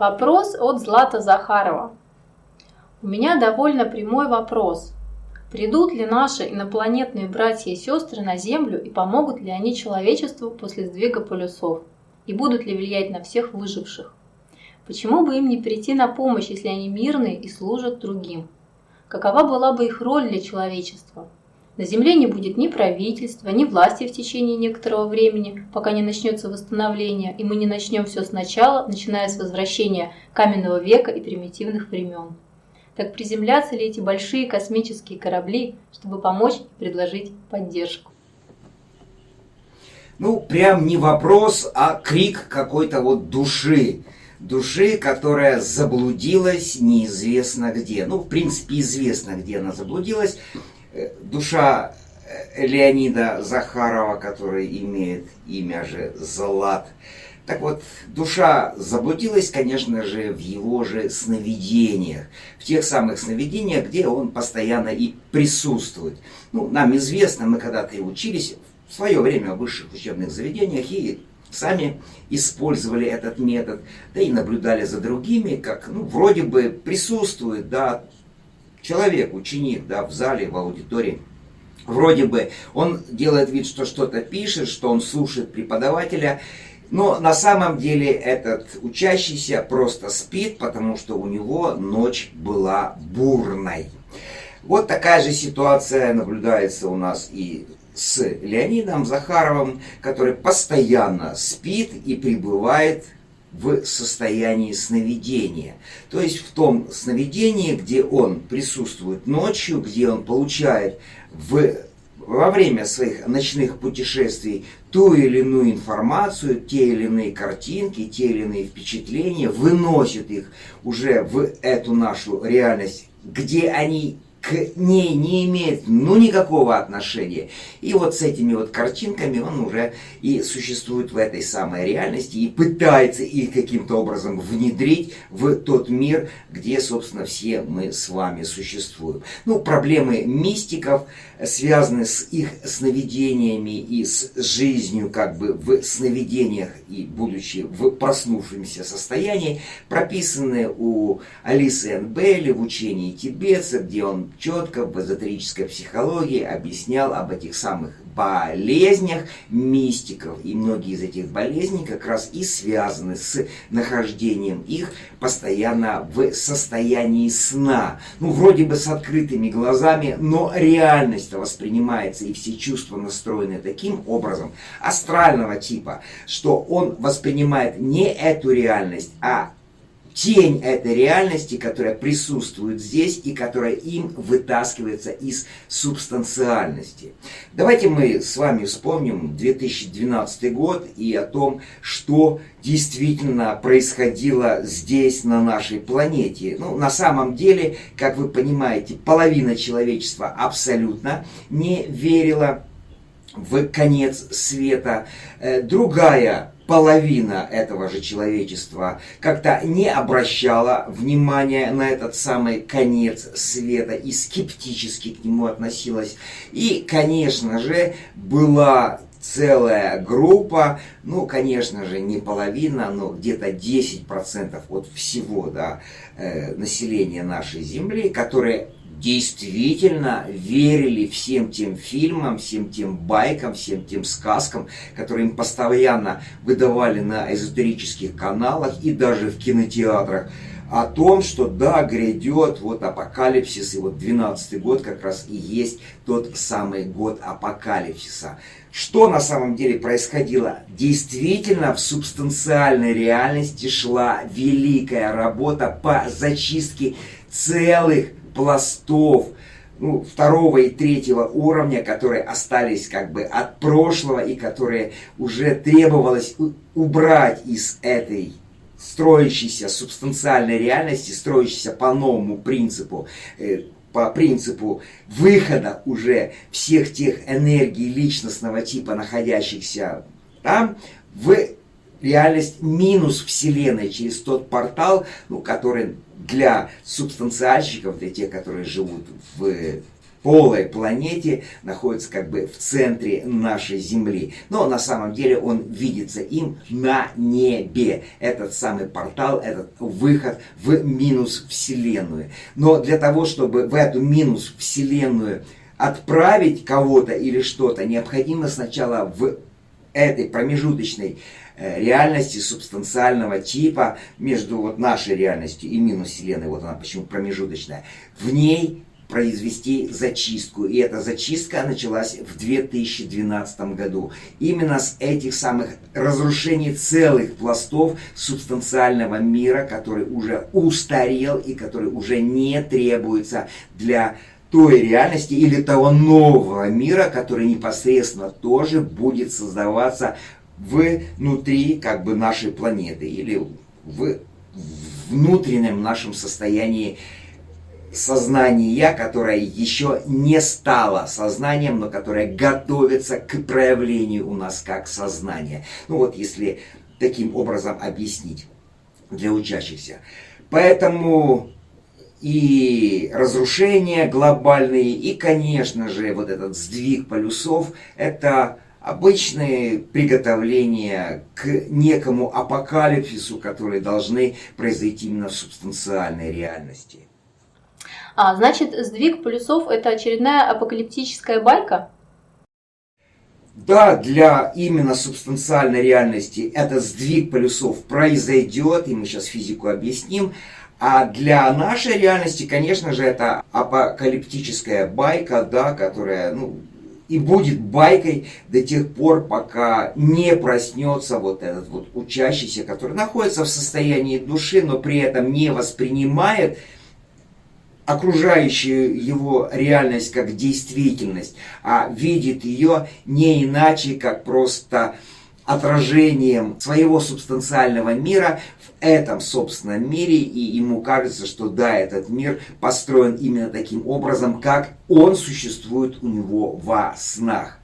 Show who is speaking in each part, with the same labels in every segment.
Speaker 1: Вопрос от Злата Захарова. У меня довольно прямой вопрос. Придут ли наши инопланетные братья и сестры на Землю и помогут ли они человечеству после сдвига полюсов? И будут ли влиять на всех выживших? Почему бы им не прийти на помощь, если они мирные и служат другим? Какова была бы их роль для человечества? На Земле не будет ни правительства, ни власти в течение некоторого времени, пока не начнется восстановление, и мы не начнем все сначала, начиная с возвращения каменного века и примитивных времен. Так приземлятся ли эти большие космические корабли, чтобы помочь и предложить поддержку?
Speaker 2: Ну, прям не вопрос, а крик какой-то вот души. Души, которая заблудилась неизвестно где. Ну, в принципе, известно, где она заблудилась. Душа Леонида Захарова, который имеет имя же Злат. Так вот, душа заблудилась, конечно же, в его же сновидениях. В тех самых сновидениях, где он постоянно и присутствует. Ну, нам известно, мы когда-то и учились в свое время в высших учебных заведениях и сами использовали этот метод, да и наблюдали за другими, как, ну, вроде бы присутствует, да, человек, ученик, да, в зале, в аудитории. Вроде бы он делает вид, что что-то пишет, что он слушает преподавателя, но на самом деле этот учащийся просто спит, потому что у него ночь была бурной. Вот такая же ситуация наблюдается у нас и с Леонидом Захаровым, который постоянно спит и пребывает в состоянии сновидения. То есть в том сновидении, где он присутствует ночью, где он получает во время своих ночных путешествий ту или иную информацию, те или иные картинки, те или иные впечатления, выносит их уже в эту нашу реальность, где они к ней не имеет никакого отношения. И вот с этими вот картинками он уже и существует в этой самой реальности и пытается их каким-то образом внедрить в тот мир, где, собственно, все мы с вами существуем. Ну, проблемы мистиков связаны с их сновидениями и с жизнью как бы в сновидениях и будучи в проснувшемся состоянии, прописаны у Алисы Энн Бейли в учении тибетцев, где он четко в эзотерической психологии объяснял об этих самых болезнях мистиков. И многие из этих болезней как раз и связаны с нахождением их постоянно в состоянии сна. Ну, вроде бы с открытыми глазами, но реальность воспринимается и все чувства настроены таким образом, астрального типа, что он воспринимает не эту реальность, а тень этой реальности, которая присутствует здесь и которая им вытаскивается из субстанциальности. Давайте мы с вами вспомним 2012 год и о том, что действительно происходило здесь, на нашей планете. Ну, на самом деле, как вы понимаете, половина человечества абсолютно не верила в конец света. Другая половина этого же человечества как-то не обращала внимания на этот самый конец света и скептически к нему относилась. И, конечно же, была целая группа, ну, конечно же, не половина, но где-то 10% от всего, да, населения нашей Земли, которые действительно верили всем тем фильмам, всем тем байкам, всем тем сказкам, которые им постоянно выдавали на эзотерических каналах и даже в кинотеатрах, о том, что да, грядет вот апокалипсис, и вот 12-й год как раз и есть тот самый год апокалипсиса. Что на самом деле происходило? Действительно, в субстанциальной реальности шла великая работа по зачистке целых пластов, ну, второго и третьего уровня, которые остались как бы от прошлого и которые уже требовалось убрать из этой строящейся субстанциальной реальности, строящейся по новому принципу, по принципу выхода уже всех тех энергий личностного типа, находящихся там, в реальность минус Вселенной через тот портал, ну, который для субстанциальщиков, для тех, которые живут в полой планете находится как бы в центре нашей Земли. Но на самом деле он видится им на небе. Этот самый портал, этот выход в минус Вселенную. Но для того, чтобы в эту минус Вселенную отправить кого-то или что-то, необходимо сначала в этой промежуточной реальности субстанциального типа между вот нашей реальностью и минус Вселенной, вот она почему промежуточная, в ней произвести зачистку. И эта зачистка началась в 2012 году. Именно с этих самых разрушений целых пластов субстанциального мира, который уже устарел и который уже не требуется для той реальности или того нового мира, который непосредственно тоже будет создаваться внутри как бы нашей планеты или в внутреннем нашем состоянии сознания, которое еще не стало сознанием, но которое готовится к проявлению у нас как сознание. Ну вот если таким образом объяснить для учащихся. Поэтому и разрушения глобальные, и, конечно же, вот этот сдвиг полюсов, это обычные приготовления к некому апокалипсису, которые должны произойти именно в субстанциальной реальности.
Speaker 1: Значит, сдвиг полюсов – это очередная апокалиптическая байка?
Speaker 2: Да, для именно субстанциальной реальности этот сдвиг полюсов произойдет, и мы сейчас физику объясним. А для нашей реальности, конечно же, это апокалиптическая байка, да, которая и будет байкой до тех пор, пока не проснется вот этот вот учащийся, который находится в состоянии души, но при этом не воспринимает окружающую его реальность как действительность, а видит ее не иначе, как просто отражением своего субстанциального мира в этом собственном мире, и ему кажется, что да, этот мир построен именно таким образом, как он существует у него во снах.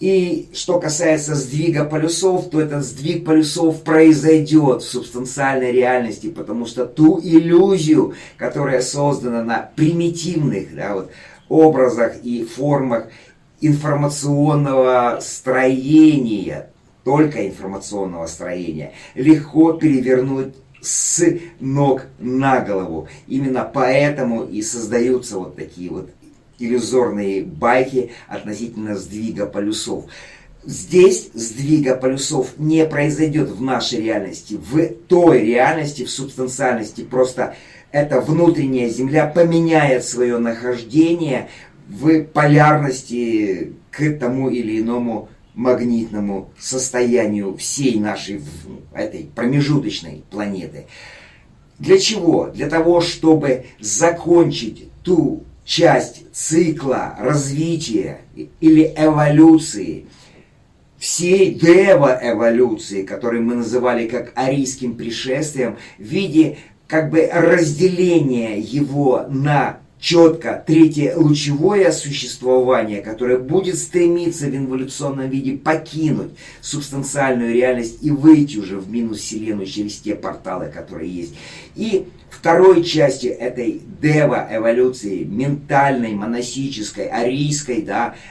Speaker 2: И что касается сдвига полюсов, то этот сдвиг полюсов произойдет в субстанциальной реальности, потому что ту иллюзию, которая создана на примитивных образах и формах информационного строения, только информационного строения, легко перевернуть с ног на голову. Именно поэтому и создаются вот такие вот иллюзорные байки относительно сдвига полюсов. Здесь сдвига полюсов не произойдет в нашей реальности, в той реальности, в субстанциальности. Просто эта внутренняя Земля поменяет свое нахождение в полярности к тому или иному магнитному состоянию всей нашей этой промежуточной планеты. Для чего? Для того, чтобы закончить ту часть цикла развития или эволюции, всей дева-эволюции, которую мы называли как арийским пришествием, в виде как бы разделения его на четко третье лучевое существование, которое будет стремиться в инволюционном виде покинуть субстанциальную реальность и выйти уже в минус Вселенную через те порталы, которые есть. И второй части этой дева-эволюции, ментальной, монастической, арийской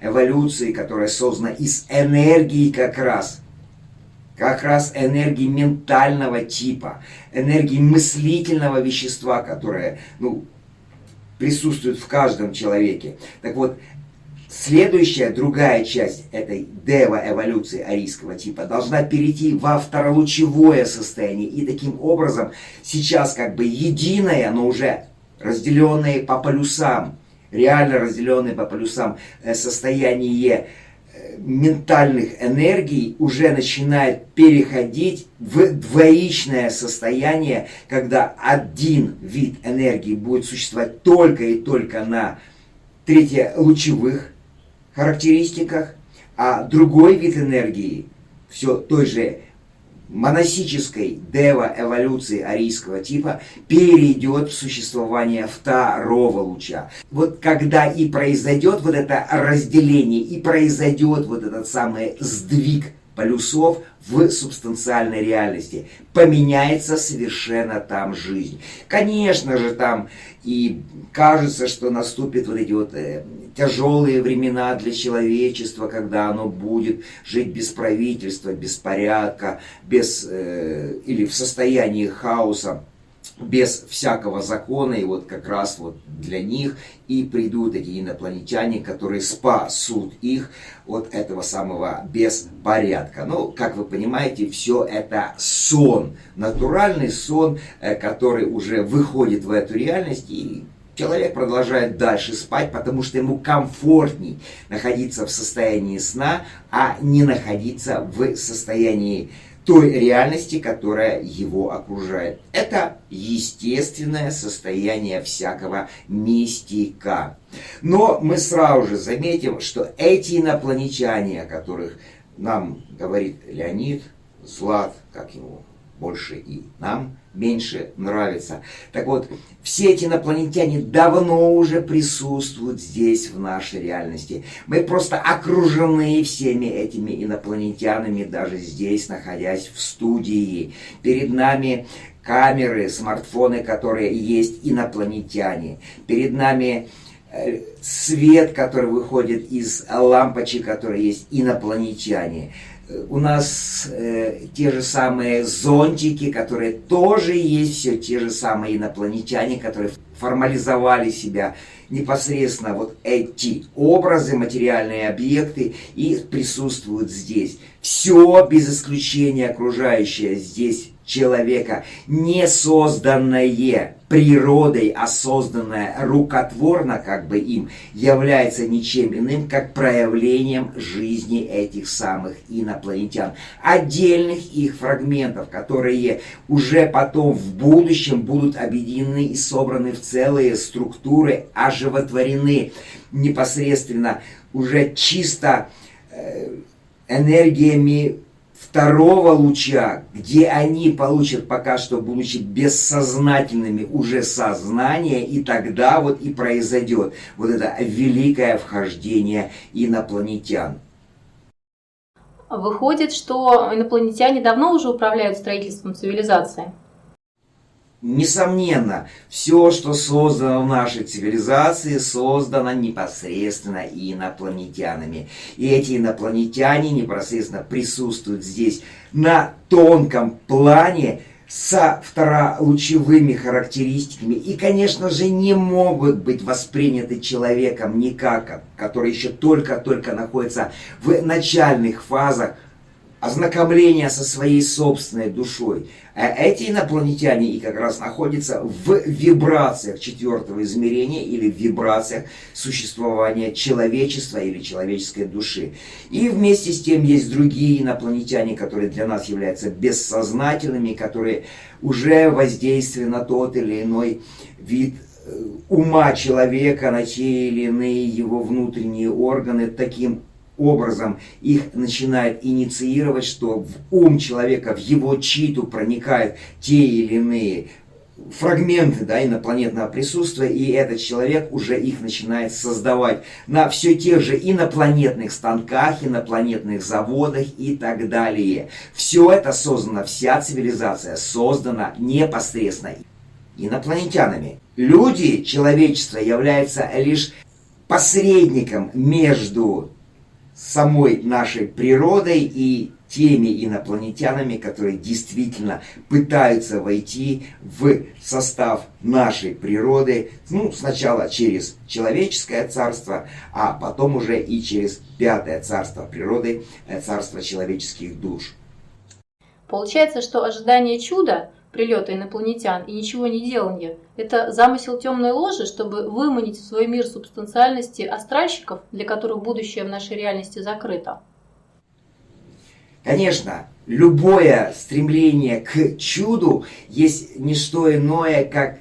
Speaker 2: эволюции, которая создана из энергии как раз энергии ментального типа, энергии мыслительного вещества, которое присутствует в каждом человеке. Так вот, следующая, другая часть этой дева-эволюции арийского типа должна перейти во второлучевое состояние. И таким образом сейчас как бы единое, но уже разделенное по полюсам, реально разделенное по полюсам состояние ментальных энергий уже начинает переходить в двоичное состояние, когда один вид энергии будет существовать только и только на третьелучевых характеристиках, а другой вид энергии, все той же монастической дева-эволюции арийского типа, перейдет в существование второго луча. Вот когда и произойдет вот это разделение, и произойдет вот этот самый сдвиг полюсов в субстанциальной реальности. Поменяется совершенно там жизнь. Конечно же, там и кажется, что наступят вот эти вот тяжелые времена для человечества, когда оно будет жить без правительства, без порядка, или в состоянии хаоса, без всякого закона, и вот как раз вот для них и придут эти инопланетяне, которые спасут их от этого самого беспорядка. Ну, как вы понимаете, все это сон, натуральный сон, который уже выходит в эту реальность, и человек продолжает дальше спать, потому что ему комфортней находиться в состоянии сна, а не находиться в состоянии той реальности, которая его окружает. Это естественное состояние всякого мистика. Но мы сразу же заметим, что эти инопланетяне, о которых нам говорит Леонид, Злат, как его больше и нам меньше нравится. Так вот, все эти инопланетяне давно уже присутствуют здесь, в нашей реальности. Мы просто окружены всеми этими инопланетянами, даже здесь, находясь в студии. Перед нами камеры, смартфоны, которые есть инопланетяне. Перед нами свет, который выходит из лампочек, которые есть инопланетяне. У нас те же самые зонтики, которые тоже есть, все те же самые инопланетяне, которые формализовали себя непосредственно вот эти образы, материальные объекты и присутствуют здесь. Все без исключения окружающее здесь человека, не созданное природой, а созданное рукотворно как бы им, является ничем иным, как проявлением жизни этих самых инопланетян. Отдельных их фрагментов, которые уже потом в будущем будут объединены и собраны в целые структуры, оживотворены непосредственно уже чисто энергиями второго луча, где они получат пока что, будучи бессознательными, уже сознание, и тогда вот и произойдет вот это великое вхождение инопланетян.
Speaker 1: Выходит, что инопланетяне давно уже управляют строительством цивилизации.
Speaker 2: Несомненно, все, что создано в нашей цивилизации, создано непосредственно инопланетянами. И эти инопланетяне непосредственно присутствуют здесь на тонком плане со второлучевыми характеристиками. И, конечно же, не могут быть восприняты человеком никак, который еще только-только находится в начальных фазах ознакомления со своей собственной душой. А эти инопланетяне и как раз находятся в вибрациях четвертого измерения или в вибрациях существования человечества или человеческой души. И вместе с тем есть другие инопланетяне, которые для нас являются бессознательными, которые уже воздействуют на тот или иной вид ума человека, на те или иные его внутренние органы, таким образом их начинает инициировать, что в ум человека, в его читу проникают те или иные фрагменты, да, инопланетного присутствия, и этот человек уже их начинает создавать на все тех же инопланетных станках, инопланетных заводах и так далее. Все это создано, вся цивилизация создана непосредственно инопланетянами. Люди, человечество, является лишь посредником между самой нашей природой и теми инопланетянами, которые действительно пытаются войти в состав нашей природы, ну, сначала через человеческое царство, а потом уже и через пятое царство природы, царство человеческих душ.
Speaker 1: Получается, что ожидание чуда, прилета инопланетян и ничего не делание – это замысел темной ложи, чтобы выманить в свой мир субстанциальности астральщиков, для которых будущее в нашей реальности закрыто.
Speaker 2: Конечно, любое стремление к чуду есть не что иное, как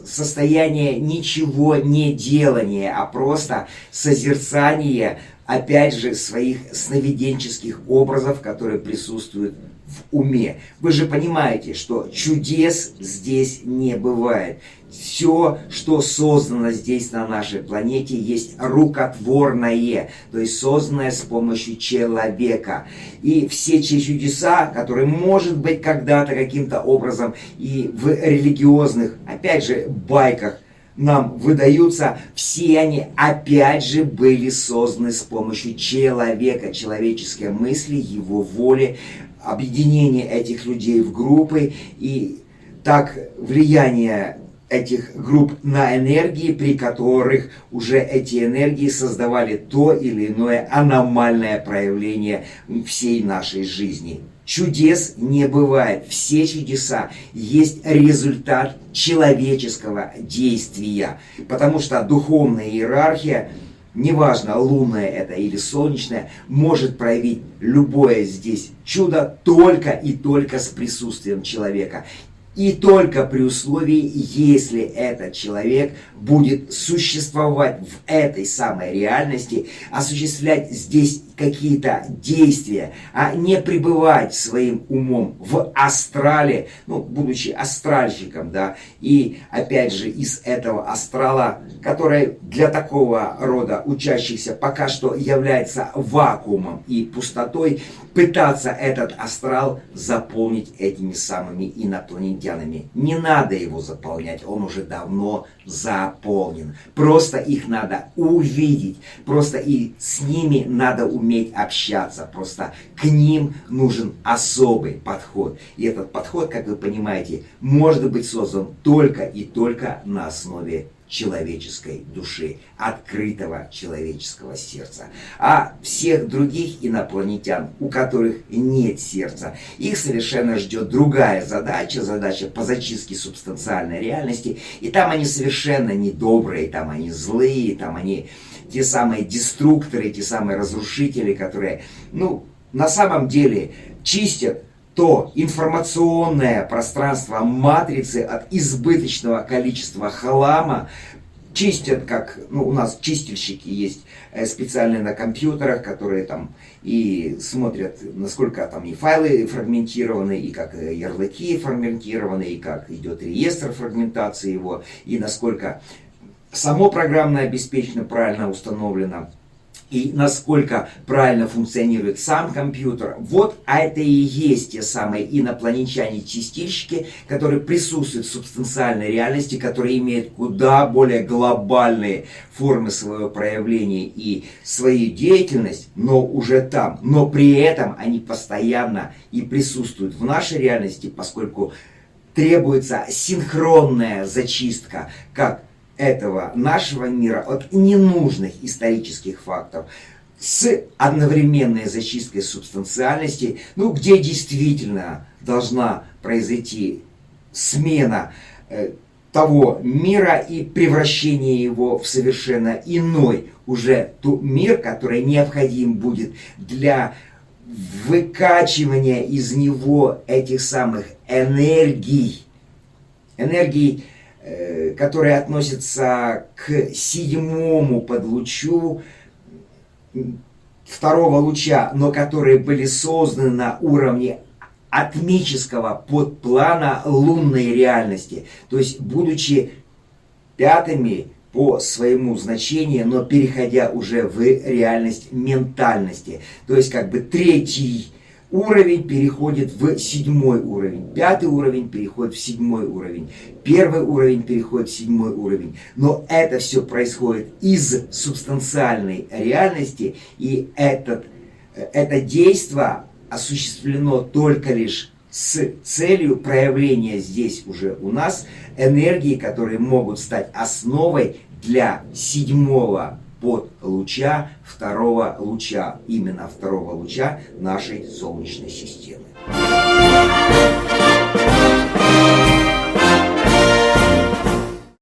Speaker 2: состояние ничего не делания, а просто созерцание опять же, своих сновиденческих образов, которые присутствуют в уме. Вы же понимаете, что чудес здесь не бывает. Все, что создано здесь на нашей планете, есть рукотворное, то есть созданное с помощью человека. И все те чудеса, которые, может быть, когда-то каким-то образом и в религиозных, опять же, байках нам выдаются, все они опять же были созданы с помощью человека, человеческой мысли, его воли, объединение этих людей в группы и так влияние этих групп на энергии, при которых уже эти энергии создавали то или иное аномальное проявление всей нашей жизни. Чудес не бывает. Все чудеса есть результат человеческого действия. Потому что духовная иерархия, неважно, лунная это или солнечная, может проявить любое здесь чудо только и только с присутствием человека. И только при условии, если этот человек будет существовать в этой самой реальности, осуществлять здесь какие-то действия, а не пребывать своим умом в астрале, ну, будучи астральщиком, да, и опять же из этого астрала, который для такого рода учащихся пока что является вакуумом и пустотой, пытаться этот астрал заполнить этими самыми инопланетянами. Не надо его заполнять, он уже давно заполнен. Просто их надо увидеть, просто и с ними надо уметь общаться, просто к ним нужен особый подход. И этот подход, как вы понимаете, может быть создан только и только на основе человеческой души, открытого человеческого сердца. А всех других инопланетян, у которых нет сердца, их совершенно ждет другая задача, задача по зачистке субстанциальной реальности. И там они совершенно не добрые, там они злые, там они те самые деструкторы, те самые разрушители, которые, ну, на самом деле чистят то информационное пространство матрицы от избыточного количества хлама, чистят, как, ну, у нас чистильщики есть специальные на компьютерах, которые там и смотрят, насколько там и файлы фрагментированы, и как ярлыки фрагментированы, и как идет реестр фрагментации его, и насколько само программное обеспечение правильно установлено, и насколько правильно функционирует сам компьютер. Вот это и есть те самые инопланетяне-чистильщики, которые присутствуют в субстанциальной реальности, которые имеют куда более глобальные формы своего проявления и свою деятельность, но уже там. Но при этом они постоянно и присутствуют в нашей реальности, поскольку требуется синхронная зачистка, как этого нашего мира от ненужных исторических фактов с одновременной зачисткой субстанциальности, ну, где действительно должна произойти смена того мира и превращение его в совершенно иной уже тот мир, который необходим будет для выкачивания из него этих самых энергий, которые относятся к 7-му подлучу второго луча, но которые были созданы на уровне атмического подплана лунной реальности. То есть, будучи 5-ми по своему значению, но переходя уже в реальность ментальности. То есть, как бы 3-й уровень переходит в 7-й уровень, 5-й уровень переходит в 7-й уровень, 1-й уровень переходит в 7-й уровень. Но это все происходит из субстанциальной реальности, и это действие осуществлено только лишь с целью проявления здесь уже у нас энергии, которые могут стать основой для 7-го подлуча, 2-го луча, именно 2-го луча нашей Солнечной системы.